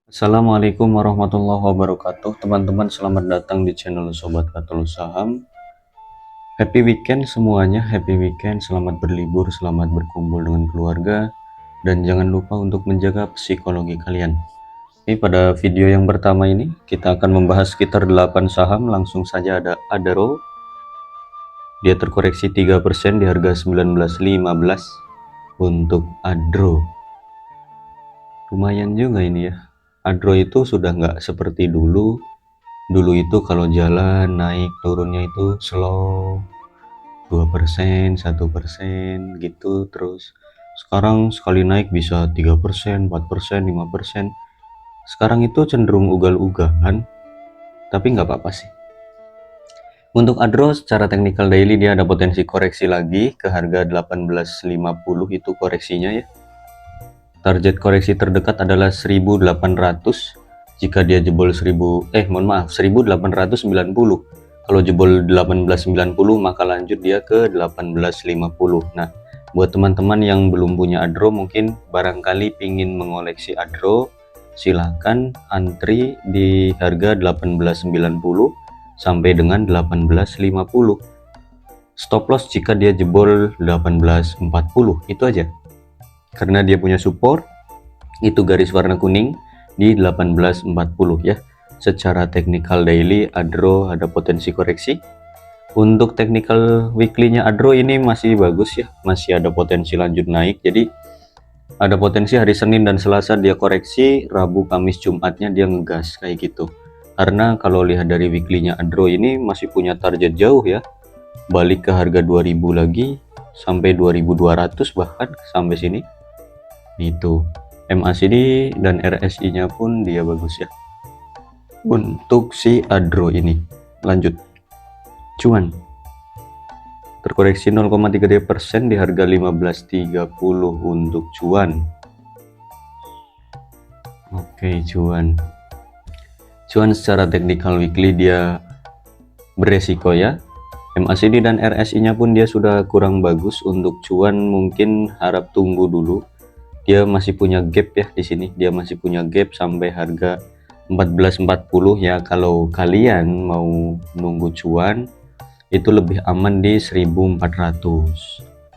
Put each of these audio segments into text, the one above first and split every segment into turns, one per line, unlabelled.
Assalamualaikum warahmatullahi wabarakatuh. Teman-teman, selamat datang di channel Sobat Katul Saham. Happy weekend semuanya, happy weekend. Selamat berlibur, selamat berkumpul dengan keluarga, dan jangan lupa untuk menjaga psikologi kalian. Ini pada video yang pertama ini kita akan membahas sekitar 8 saham. Langsung saja ada Adaro. Dia terkoreksi 3% di harga 19.15 untuk Adro. Lumayan juga ini ya. Adro itu sudah nggak seperti dulu. Dulu itu kalau jalan naik turunnya itu slow, 2%, 1% gitu terus. Sekarang sekali naik bisa 3%, 4%, 5%. Sekarang itu cenderung ugal-ugalan, tapi nggak apa-apa sih. Untuk Adro secara technical daily dia ada potensi koreksi lagi ke harga 18.50 itu koreksinya ya. Target koreksi terdekat adalah 1800. Jika dia jebol 1890. Kalau jebol 1890 maka lanjut dia ke 1850. Nah, buat teman-teman yang belum punya Adro, mungkin barangkali pingin mengoleksi Adro, silahkan antri di harga 1890 sampai dengan 1850. Stop loss jika dia jebol 1840, itu aja. Karena dia punya support itu garis warna kuning di 1840 ya. Secara technical daily Adro ada potensi koreksi. Untuk technical weekly-nya Adro ini masih bagus ya, masih ada potensi lanjut naik. Jadi ada potensi hari Senin dan Selasa dia koreksi, Rabu, Kamis, Jumatnya dia ngegas kayak gitu. Karena kalau lihat dari weekly-nya Adro ini masih punya target jauh ya, balik ke harga 2000 lagi sampai 2200 bahkan sampai sini. Itu MACD dan RSI nya pun dia bagus ya. Untuk si Adro ini lanjut cuan terkoreksi 0,3% di harga 15.30 untuk cuan. Oke, cuan secara technical weekly dia beresiko ya. MACD dan RSI nya pun dia sudah kurang bagus. Untuk cuan mungkin harap tunggu dulu, dia masih punya gap ya di sini. Dia masih punya gap sampai harga 14.40 ya. Kalau kalian mau nunggu cuan itu lebih aman di 1400,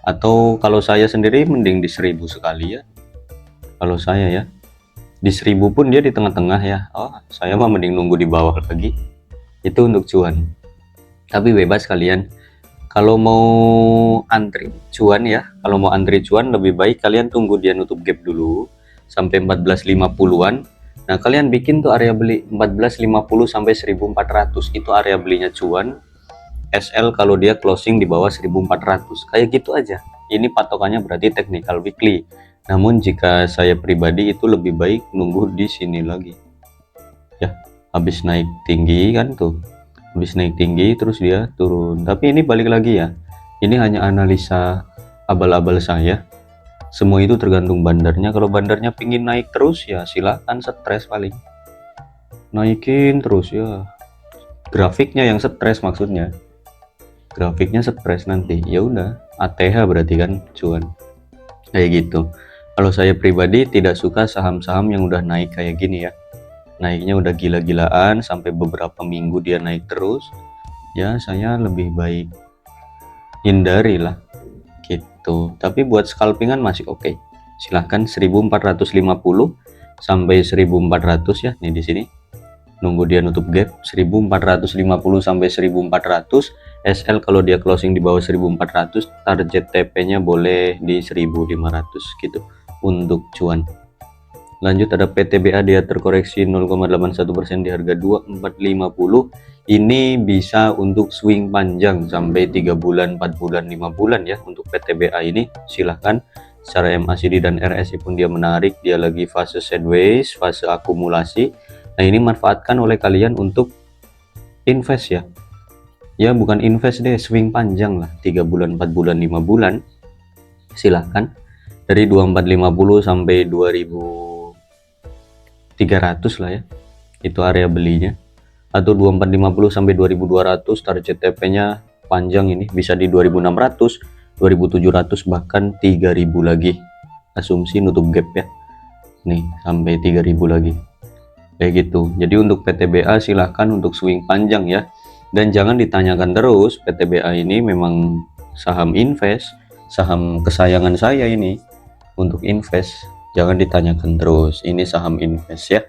atau kalau saya sendiri mending di 1000 sekali ya. Kalau saya ya di 1000 pun dia di tengah-tengah ya. Saya mah mending nunggu di bawah lagi. Itu untuk cuan. Tapi bebas kalian kalau mau antri cuan ya, kalau mau antri cuan lebih baik kalian tunggu dia nutup gap dulu sampai 1450-an. Nah, kalian bikin tuh area beli 1450 sampai 1400, itu area belinya cuan. SL kalau dia closing di bawah 1400, kayak gitu aja. Ini patokannya berarti technical weekly. Namun jika saya pribadi itu lebih baik nunggu di sini lagi. Ya, habis naik tinggi kan tuh. Habis naik tinggi terus dia turun. Tapi ini balik lagi ya, ini hanya analisa abal-abal saya. Semua itu tergantung bandarnya. Kalau bandarnya pingin naik terus ya silahkan stres, paling naikin terus ya. Grafiknya yang stres, maksudnya grafiknya stres nanti ya udah ATH berarti kan cuan kayak gitu. Kalau saya pribadi tidak suka saham-saham yang udah naik kayak gini ya, naiknya udah gila-gilaan sampai beberapa minggu dia naik terus ya, saya lebih baik hindari lah gitu. Tapi buat scalpingan masih oke. Silahkan 1450 sampai 1400 ya. Nih di sini nunggu dia nutup gap 1450 sampai 1400. SL kalau dia closing di bawah 1400, target TP nya boleh di 1500 gitu untuk cuan. Lanjut ada PTBA, dia terkoreksi 0,81% di harga 2450. Ini bisa untuk swing panjang sampai 3 bulan, 4 bulan, 5 bulan ya. Untuk PTBA ini silahkan. Secara MACD dan RSI pun dia menarik, dia lagi fase sideways, fase akumulasi. Nah, ini manfaatkan oleh kalian untuk invest ya. Ya bukan invest deh, swing panjang lah, 3 bulan, 4 bulan, 5 bulan. Silahkan dari 2450 sampai 2300 lah ya, itu area belinya. Atau 2450 sampai 2200, target TP nya panjang ini bisa di 2600, 2700, bahkan 3000 lagi. Asumsi nutup gap ya. Nih sampai 3000 lagi. kayak gitu. Jadi untuk PTBA silahkan untuk swing panjang ya, dan jangan ditanyakan terus. PTBA ini memang saham invest, saham kesayangan saya ini untuk invest, jangan ditanyakan terus. Ini saham invest ya,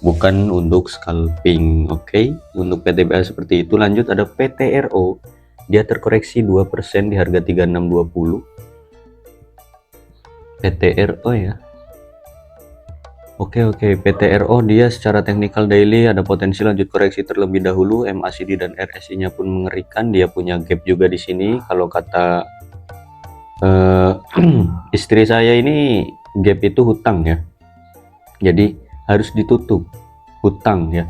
bukan untuk scalping. Oke, untuk PTBA seperti itu. Lanjut ada PTRO, dia terkoreksi 2% di harga 3620. PTRO ya. Oke, PTRO dia secara teknikal daily ada potensi lanjut koreksi terlebih dahulu. MACD dan RSI-nya pun mengerikan. Dia punya gap juga di sini. Kalau kata istri saya ini, gap itu hutang ya. Jadi harus ditutup. Hutang ya.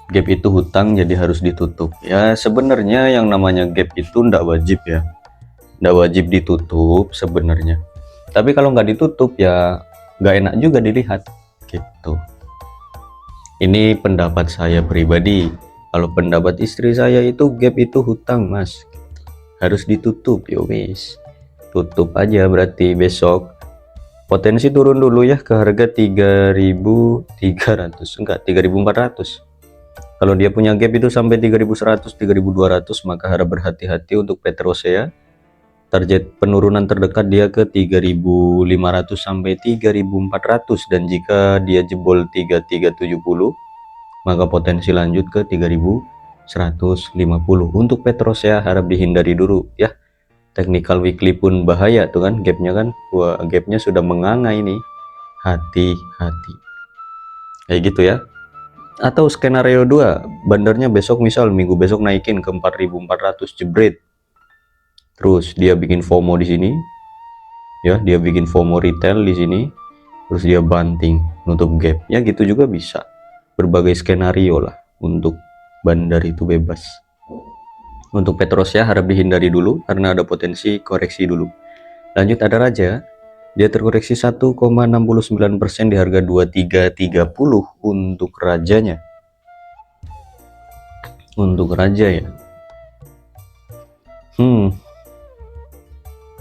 Gap itu hutang, jadi harus ditutup. Ya sebenarnya yang namanya gap itu ndak wajib ya. Ndak wajib ditutup sebenarnya. Tapi kalau nggak ditutup ya nggak enak juga dilihat. Gitu. Ini pendapat saya pribadi. Kalau pendapat istri saya itu gap itu hutang mas, harus ditutup. Yo wis, tutup aja. Berarti besok potensi turun dulu ya ke harga 3.300, enggak 3.400. Kalau dia punya gap itu sampai 3.100, 3.200, maka harap berhati-hati untuk Petrosea. Target penurunan terdekat dia ke 3.500 sampai 3.400, dan jika dia jebol 3.370 maka potensi lanjut ke 3.150. Untuk Petrosea harap dihindari dulu ya. Technical weekly pun bahaya tuh kan, gapnya kan, wah gapnya sudah menganga ini, hati-hati kayak gitu ya. Atau skenario 2, bandarnya besok misal minggu besok naikin ke 4.400 jebret. Terus dia bikin FOMO di sini, ya dia bikin FOMO retail di sini, terus dia banting nutup gap, ya gitu juga bisa. Berbagai skenario lah untuk bandar itu bebas. Untuk Petrosea harap dihindari dulu karena ada potensi koreksi dulu. Lanjut ada Raja, dia terkoreksi 1,69% di harga 2330 untuk rajanya. Untuk Raja ya.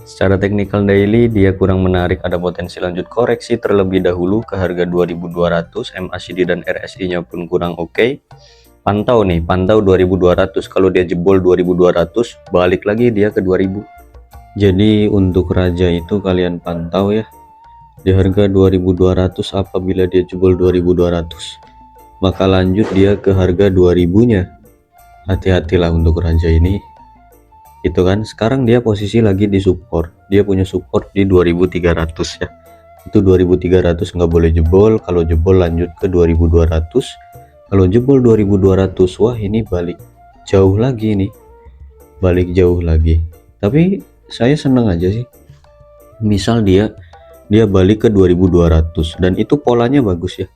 Secara teknikal daily dia kurang menarik, ada potensi lanjut koreksi terlebih dahulu ke harga 2200. MACD dan RSI-nya pun kurang oke. Pantau nih, pantau 2200. Kalau dia jebol 2200, balik lagi dia ke 2000. Jadi untuk Raja itu kalian pantau ya di harga 2200. Apabila dia jebol 2200, maka lanjut dia ke harga 2000-nya. Hati-hatilah untuk Raja ini. Itu kan sekarang dia posisi lagi di support, dia punya support di 2300 ya. Itu 2300 nggak boleh jebol. Kalau jebol lanjut ke 2200. Kalau jebol 2200, wah ini balik jauh lagi nih, balik jauh lagi. Tapi saya seneng aja sih misal dia balik ke 2200 dan itu polanya bagus ya.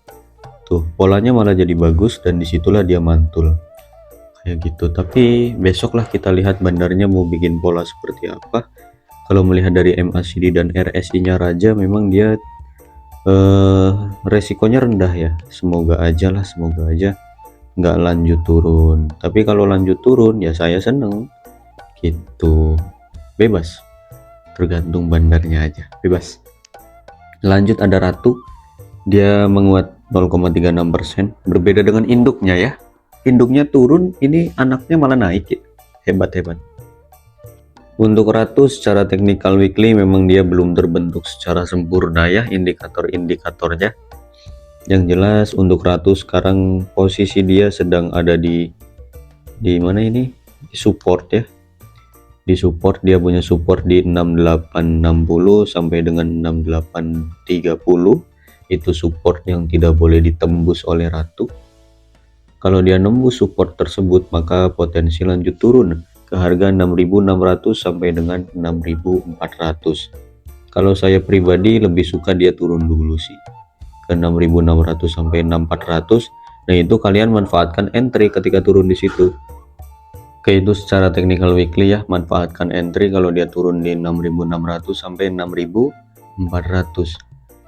Tuh polanya malah jadi bagus dan disitulah dia mantul kayak gitu. Tapi besoklah kita lihat bandarnya mau bikin pola seperti apa. Kalau melihat dari MACD dan RSI-nya Raja, memang dia resikonya rendah ya. Semoga aja nggak lanjut turun. Tapi kalau lanjut turun ya saya seneng gitu. Bebas, tergantung bandarnya aja, bebas. Lanjut ada Ratu, dia menguat 0,36%. Berbeda dengan induknya ya. Induknya turun, ini anaknya malah naik ya. Hebat. Untuk Ratu secara teknikal weekly memang dia belum terbentuk secara sempurna ya indikator-indikatornya. Yang jelas untuk Ratu sekarang posisi dia sedang ada di mana ini? Di support ya. Di support, dia punya support di 6860 sampai dengan 6830. Itu support yang tidak boleh ditembus oleh Ratu. Kalau dia nembus support tersebut, maka potensi lanjut turun ke harga 6.600 sampai dengan 6.400. Kalau saya pribadi lebih suka dia turun dulu sih ke 6.600 sampai 6.400. Nah itu kalian manfaatkan entry ketika turun di situ. Oke, itu secara technical weekly ya, manfaatkan entry kalau dia turun di 6.600 sampai 6.400.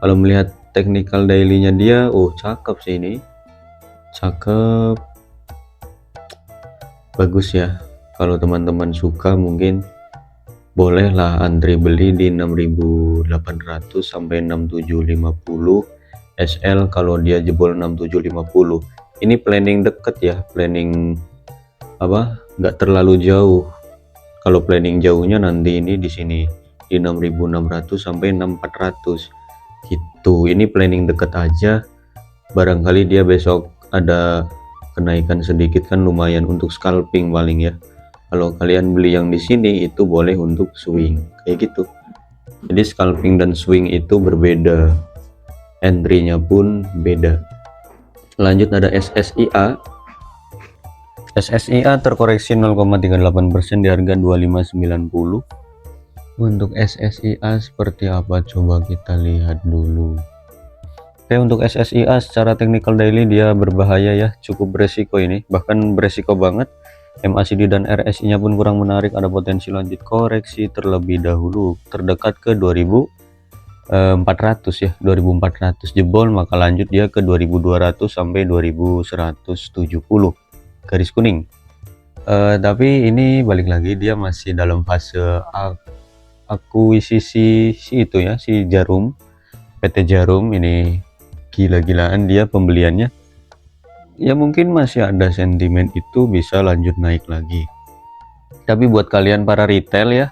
Kalau melihat technical daily-nya dia, oh cakep sih ini. Cakep, bagus ya. Kalau teman-teman suka mungkin bolehlah antri beli di 6.800 sampai 6.750. SL kalau dia jebol 6750. Ini planning deket ya, planning apa, nggak terlalu jauh. Kalau planning jauhnya nanti ini di sini di 6600 sampai 6400 gitu. Ini planning deket aja, barangkali dia besok ada kenaikan sedikit kan lumayan untuk scalping paling ya. Kalau kalian beli yang di sini itu boleh untuk swing kayak gitu. Jadi scalping dan swing itu berbeda, entry-nya pun beda. Lanjut ada SSIA. SSIA terkoreksi 0,38% di harga 2590. Untuk SSIA seperti apa, coba kita lihat dulu. Oke, untuk SSIA secara technical daily dia berbahaya ya, cukup beresiko ini, bahkan beresiko banget. MACD dan RSI nya pun kurang menarik, ada potensi lanjut koreksi terlebih dahulu terdekat ke 2400 ya, 2400 jebol maka lanjut dia ke 2200 sampai 2170 garis kuning. Tapi ini balik lagi dia masih dalam fase akuisisi itu ya, si Jarum, PT Jarum ini gila-gilaan dia pembeliannya ya, mungkin masih ada sentimen itu bisa lanjut naik lagi. Tapi buat kalian para retail ya,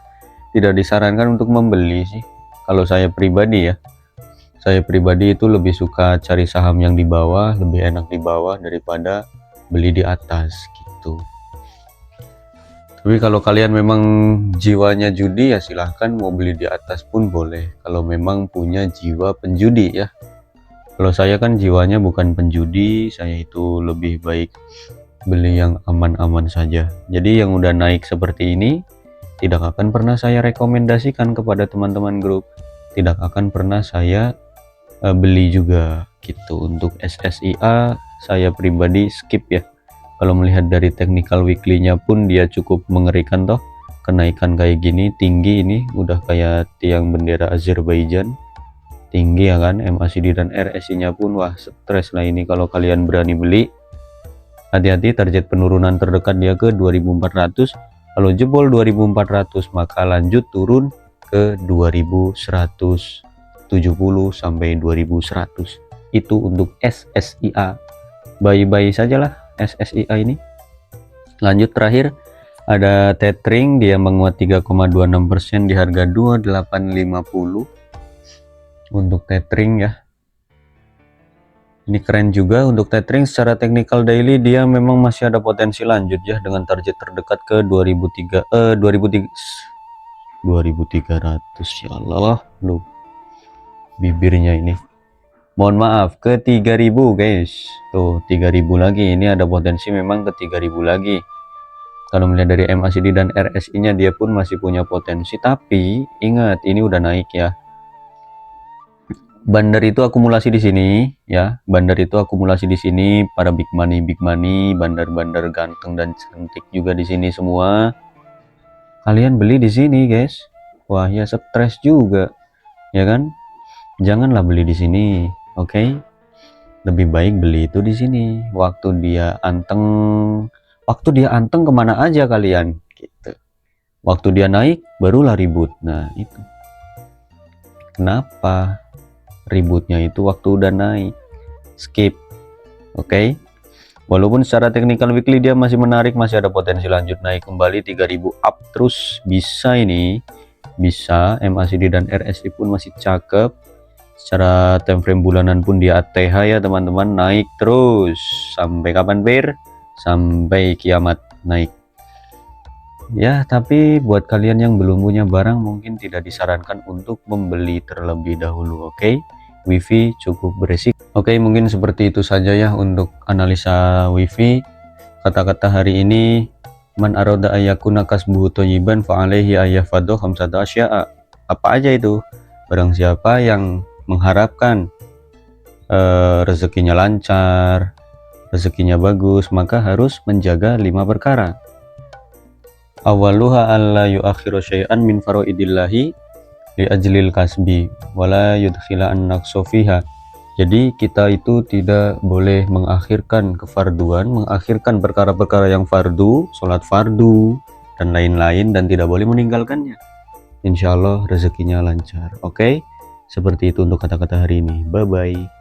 tidak disarankan untuk membeli sih. Kalau saya pribadi ya, saya pribadi itu lebih suka cari saham yang di bawah, lebih enak di bawah daripada beli di atas gitu. Tapi kalau kalian memang jiwanya judi ya silahkan, mau beli di atas pun boleh kalau memang punya jiwa penjudi ya. Kalau saya kan jiwanya bukan penjudi, saya itu lebih baik beli yang aman-aman saja. Jadi yang udah naik seperti ini tidak akan pernah saya rekomendasikan kepada teman-teman grup, tidak akan pernah saya beli juga gitu. Untuk SSIA saya pribadi skip ya. Kalau melihat dari technical weekly-nya pun dia cukup mengerikan toh, kenaikan kayak gini tinggi, ini udah kayak tiang bendera Azerbaijan tinggi ya kan. MACD dan RSI nya pun wah stres lah ini. Kalau kalian berani beli, hati-hati, target penurunan terdekat dia ke 2400. Kalau jebol 2400 maka lanjut turun ke 2170 sampai 2100. Itu untuk SSIA. Bayi-bayi sajalah SSIA ini. Lanjut terakhir ada Tetring, dia menguat 3,26% di harga 2850. Untuk Tetring ya, ini keren juga. Untuk Tetring secara technical daily dia memang masih ada potensi lanjut ya, dengan target terdekat ke 2300 ya Allah lu bibirnya ini, mohon maaf, ke 3000 guys. Tuh 3000 lagi, ini ada potensi memang ke 3000 lagi. Kalau melihat dari MACD dan RSI nya dia pun masih punya potensi, tapi ingat ini udah naik ya. Bandar itu akumulasi di sini ya, bandar itu akumulasi di sini, para big money, bandar-bandar ganteng dan cantik juga di sini semua. Kalian beli di sini guys, wah ya stres juga ya kan. Janganlah beli di sini, oke? Lebih baik beli itu di sini. Waktu dia anteng kemana aja kalian gitu. Waktu dia naik barulah ribut. Nah itu kenapa ributnya itu waktu udah naik, skip. Oke. Walaupun secara technical weekly dia masih menarik, masih ada potensi lanjut naik kembali 3000 up terus bisa ini, bisa. MACD dan RSI pun masih cakep. Secara time frame bulanan pun di ATH ya teman-teman, naik terus sampai kapan Bir? Sampai kiamat naik ya. Tapi buat kalian yang belum punya barang mungkin tidak disarankan untuk membeli terlebih dahulu, oke? WiFi cukup beresiko. Oke, mungkin seperti itu saja ya untuk analisa WiFi. Kata-kata hari ini, man aroda ayakuna kasbuhu thayyiban fa alaihi ayyafadhu khamsata asya'a. Apa aja itu? Barang siapa yang mengharapkan rezekinya lancar, rezekinya bagus, maka harus menjaga 5 perkara. Awaluha alla yuakhiru syai'an min faraidillahi li ajlil kasbi wala yudkhila an-naqsa fiha. Jadi kita itu tidak boleh mengakhirkan kefarduan, mengakhirkan perkara-perkara yang fardu, sholat fardu dan lain-lain, dan tidak boleh meninggalkannya. Insya Allah rezekinya lancar. Oke, seperti itu untuk kata-kata hari ini. Bye bye.